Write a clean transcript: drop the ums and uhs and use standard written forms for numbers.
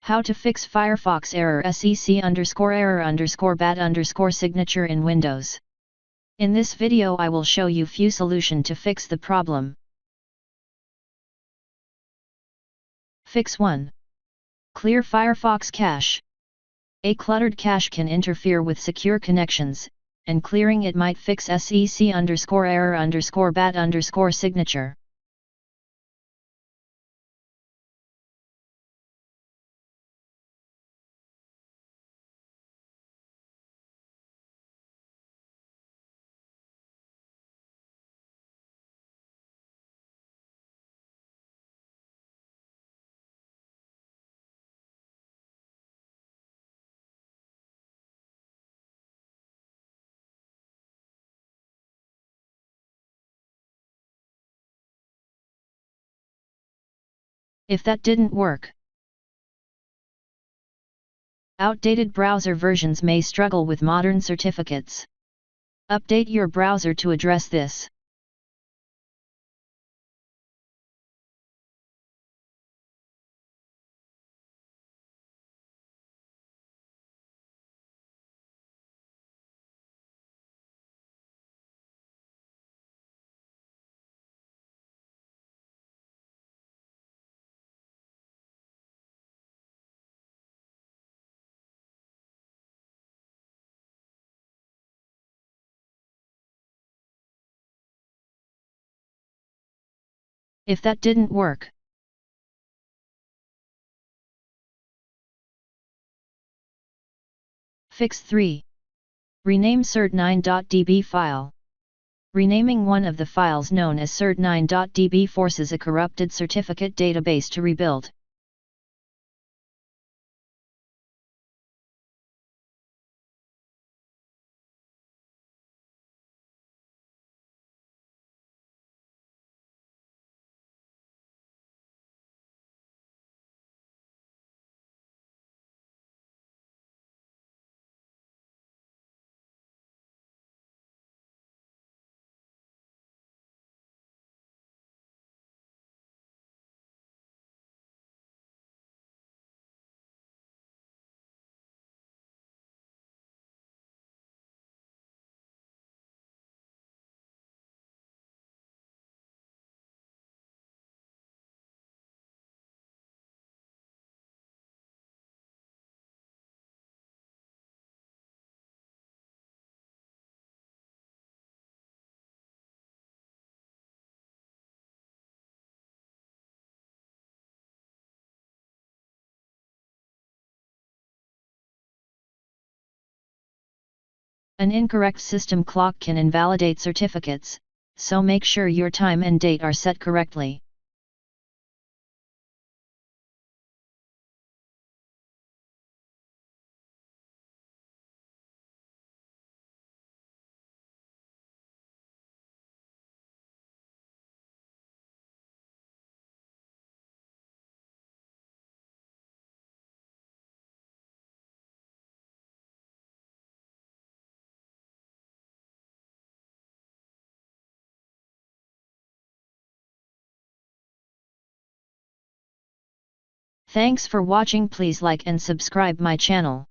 How to fix Firefox error sec_error_bat_signature in Windows. In this video I will show you few solution to fix the problem. Fix 1. Clear Firefox cache. A cluttered cache can interfere with secure connections, and clearing it might fix sec_error_bat_signature. If that didn't work, outdated browser versions may struggle with modern certificates. Update your browser to address this. If that didn't work, Fix 3. Rename cert9.db file. Renaming one of the files known as cert9.db forces a corrupted certificate database to rebuild. An incorrect system clock can invalidate certificates, so make sure your time and date are set correctly. Thanks for watching. Please like and subscribe my channel.